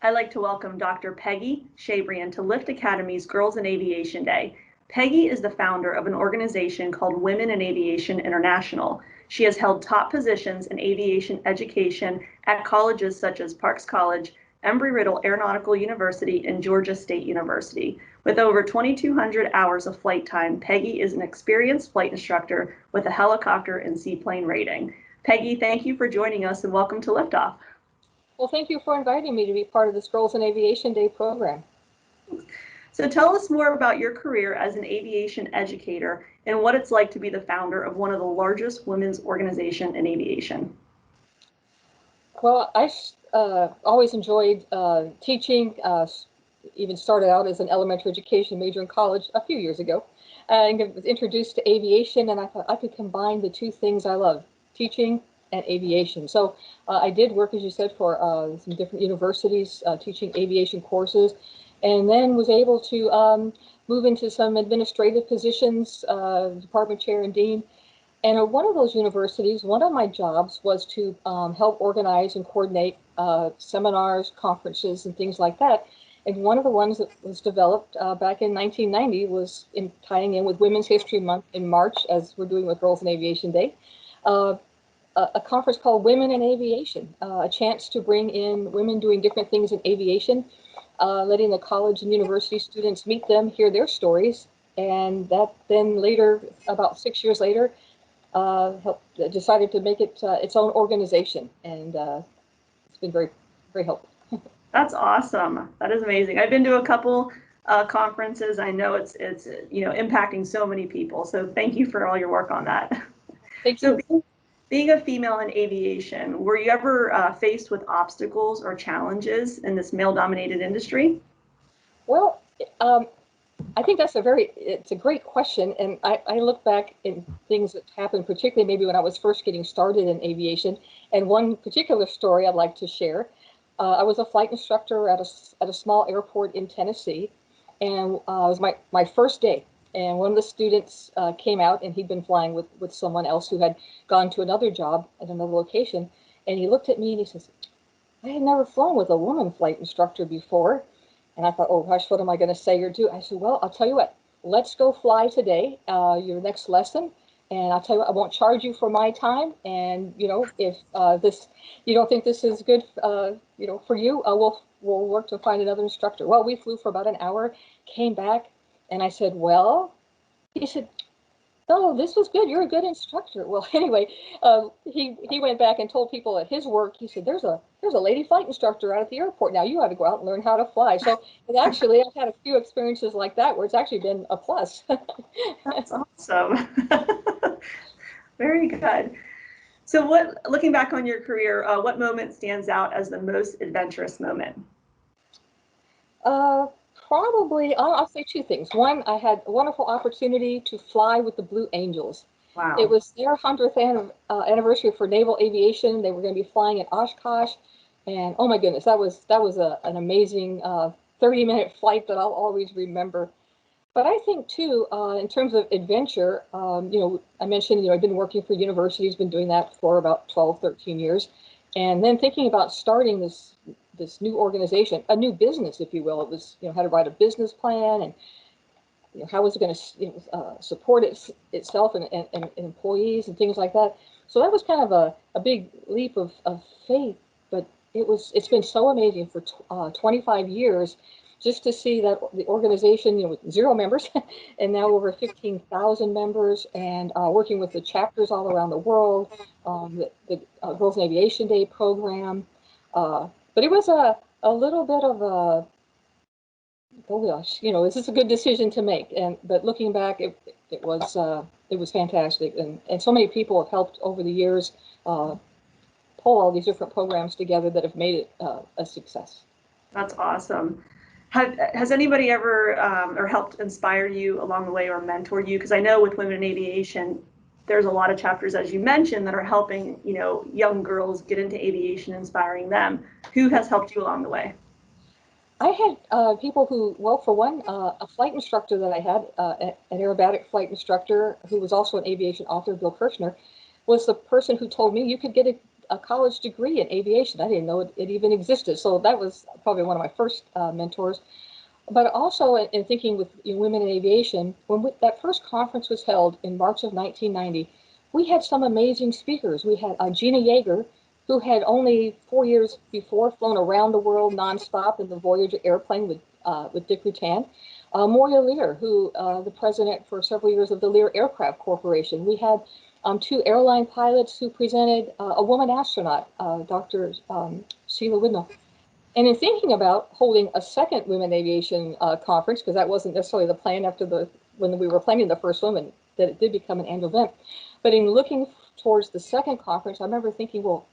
I'd like to welcome Dr. Peggy Chabrian to Lift Academy's Girls in Aviation Day. Peggy is the founder of an organization called Women in Aviation International. She has held top positions in aviation education at colleges such as Parks College, Embry-Riddle Aeronautical University, and Georgia State University. With over 2,200 hours of flight time, Peggy is an experienced flight instructor with a helicopter and seaplane rating. Peggy, thank you for joining us and welcome to Liftoff. Well, thank you for inviting me to be part of this Girls in Aviation Day program. So tell us more about your career as an aviation educator and what it's like to be the founder of one of the largest women's organizations in aviation. Well, I always enjoyed teaching, even started out as an elementary education major in college a few years ago, and was introduced to aviation, and I thought I could combine the two things I love, teaching and aviation. So I did work, as you said, for some different universities teaching aviation courses, and then was able to move into some administrative positions, department chair and dean. And at one of those universities, one of my jobs was to help organize and coordinate seminars, conferences, and things like that. And one of the ones that was developed back in 1990 was tying in with Women's History Month in March, as we're doing with Girls in Aviation Day. A conference called Women in Aviation, a chance to bring in women doing different things in aviation, letting the college and university students meet them, hear their stories, and that then later, about 6 years later, decided to make it its own organization, and it's been very, very helpful. That's awesome. That is amazing. I've been to a couple conferences. I know it's impacting so many people. So thank you for all your work on that. Thank you. So being a female in aviation, were you ever faced with obstacles or challenges in this male-dominated industry? Well, I think it's a great question. And I look back in things that happened, particularly maybe when I was first getting started in aviation. And one particular story I'd like to share. I was a flight instructor at a small airport in Tennessee, and it was my first day. And one of the students came out, and he'd been flying with someone else who had gone to another job at another location. And he looked at me and he says, "I had never flown with a woman flight instructor before." And I thought, oh gosh, what am I going to say or do? I said, well, I'll tell you what, let's go fly today, your next lesson. And I'll tell you what, I won't charge you for my time. And, if you don't think this is good, for you, we'll work to find another instructor. Well, we flew for about an hour, came back, and I said, well, he said, oh, this was good. You're a good instructor. Well, anyway, he went back and told people at his work. He said, "There's a lady flight instructor out at the airport now. You ought to go out and learn how to fly." So actually, I've had a few experiences like that where it's actually been a plus. That's awesome. Very good. So, looking back on your career, what moment stands out as the most adventurous moment? Probably, I'll say two things. One, I had a wonderful opportunity to fly with the Blue Angels. Wow. It was their 100th anniversary for naval aviation. They were going to be flying in Oshkosh, and oh my goodness, that was an amazing 30-minute flight that I'll always remember. But I think too, in terms of adventure, I mentioned, I've been working for universities, been doing that for about 12, 13 years, and then thinking about starting this new organization, a new business, if you will. It was, how to write a business plan, and how was it going to support itself and employees and things like that. So that was kind of a big leap of faith, but it's been so amazing for 25 years just to see that the organization, with 0 members and now over 15,000 members, and working with the chapters all around the world, the Girls in Aviation Day program. But it was a little bit of a, oh gosh, is this a good decision to make? But looking back, it was fantastic, and so many people have helped over the years pull all these different programs together that have made it a success. That's awesome. Has anybody ever or helped inspire you along the way or mentor you? Because I know with Women in Aviation, there's a lot of chapters, as you mentioned, that are helping, young girls get into aviation, inspiring them. Who has helped you along the way? I had people who, well, for one, a flight instructor that I had, an aerobatic flight instructor who was also an aviation author, Bill Kirshner, was the person who told me you could get a college degree in aviation. I didn't know it even existed. So that was probably one of my first mentors. But also in thinking with women in aviation, when that first conference was held in March of 1990, we had some amazing speakers. We had Gina Yeager, who had only 4 years before flown around the world nonstop in the Voyager airplane with Dick Rutan. Moria Lear, who the president for several years of the Lear Aircraft Corporation. We had two airline pilots who presented, a woman astronaut, Dr. Sheila Widnall. And in thinking about holding a second women aviation conference, because that wasn't necessarily the plan when we were planning the first one, that it did become an annual event. But in looking towards the second conference, I remember thinking, well,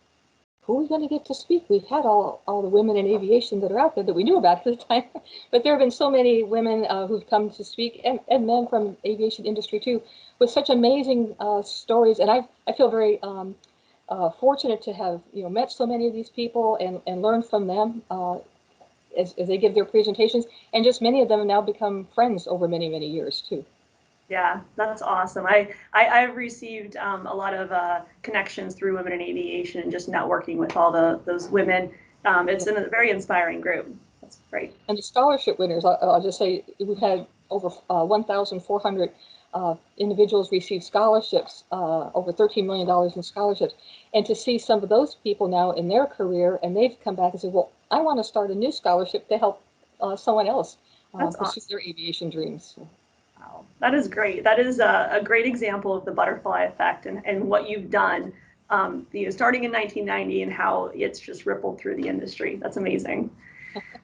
who are we going to get to speak? We've had all the women in aviation that are out there that we knew about at the time. But there have been so many women who've come to speak, and men from aviation industry too, with such amazing stories. And I feel very fortunate to have met so many of these people and learned from them as they give their presentations. And just many of them have now become friends over many, many years too. Yeah, that's awesome. I've received a lot of connections through Women in Aviation and just networking with all those women. It's a very inspiring group. That's great. And the scholarship winners, I'll just say, we've had over 1,400 individuals receive scholarships, over $13 million in scholarships. And to see some of those people now in their career, and they've come back and said, well, I want to start a new scholarship to help someone else pursue awesome. Their aviation dreams. Wow, that is great. That is a great example of the butterfly effect and what you've done, starting in 1990 and how it's just rippled through the industry. That's amazing.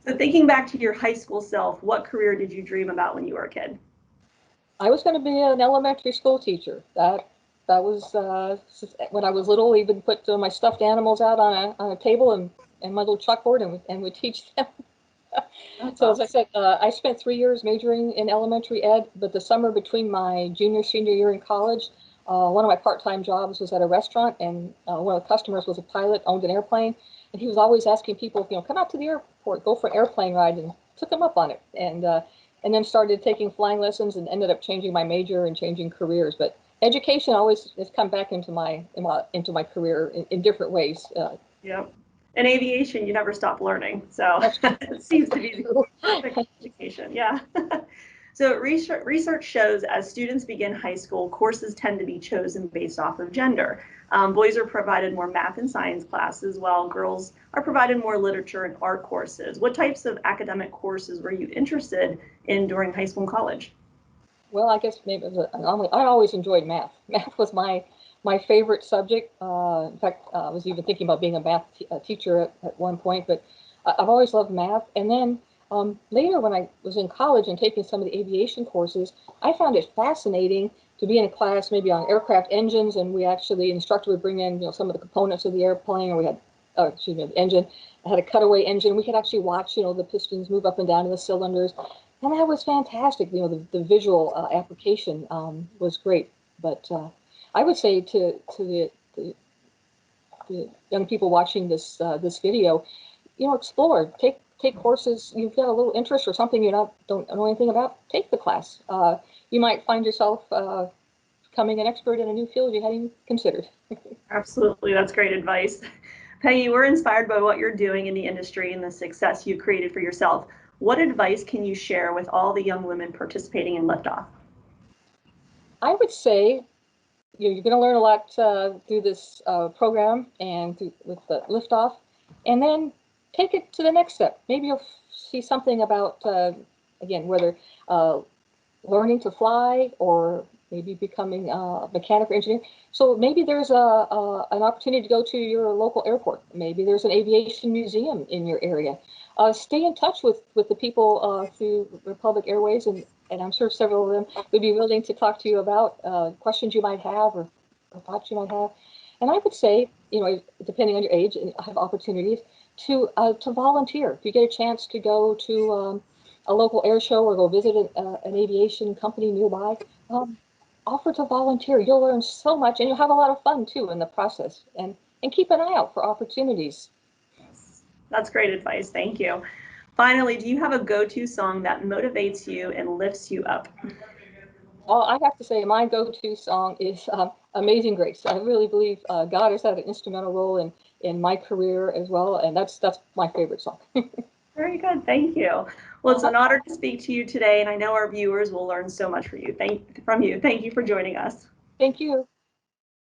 So thinking back to your high school self, what career did you dream about when you were a kid? I was going to be an elementary school teacher. That was when I was little. Even put my stuffed animals out on a table and my little chalkboard and would teach them. So awesome. As I said, I spent 3 years majoring in elementary ed, but the summer between my senior year in college, one of my part-time jobs was at a restaurant, and one of the customers was a pilot, owned an airplane, and he was always asking people, come out to the airport, go for an airplane ride, and took him up on it. And then started taking flying lessons and ended up changing my major and changing careers. But education always has come back into my career in different ways. Yep. In aviation, you never stop learning. So it seems to be the perfect education. Yeah. So research shows as students begin high school, courses tend to be chosen based off of gender. Boys are provided more math and science classes, while girls are provided more literature and art courses. What types of academic courses were you interested in during high school and college? Well, I guess maybe I always enjoyed math. Math was my favorite subject. In fact, I was even thinking about being a math teacher at one point, but I've always loved math. And then later when I was in college and taking some of the aviation courses, I found it fascinating to be in a class maybe on aircraft engines, and the instructor would bring in some of the components of the airplane, or we had, the engine. I had a cutaway engine. We could actually watch, the pistons move up and down in the cylinders. And that was fantastic. The visual application was great. But I would say to the young people watching this video, explore, take courses. You've got a little interest or something don't know anything about, take the class. You might find yourself becoming an expert in a new field you hadn't considered. Absolutely, that's great advice. Peggy, we're inspired by what you're doing in the industry and the success you've created for yourself. What advice can you share with all the young women participating in Liftoff? I would say you're going to learn a lot through this program and with the Liftoff, and then take it to the next step. Maybe you'll see something about, again, whether learning to fly or maybe becoming a mechanic or engineer. So maybe there's an opportunity to go to your local airport. Maybe there's an aviation museum in your area. Stay in touch with the people through Republic Airways, and I'm sure several of them would be willing to talk to you about questions you might have or thoughts you might have. And I would say, depending on your age, and have opportunities to volunteer. If you get a chance to go to a local air show or go visit an aviation company nearby, offer to volunteer. You'll learn so much, and you'll have a lot of fun too in the process. And keep an eye out for opportunities. That's great advice. Thank you. Finally, do you have a go-to song that motivates you and lifts you up? Well, I have to say my go-to song is Amazing Grace. I really believe God has had an instrumental role in my career as well, and that's my favorite song. Very good. Thank you. Well, it's an honor to speak to you today, and I know our viewers will learn so much from you. Thank you for joining us. Thank you.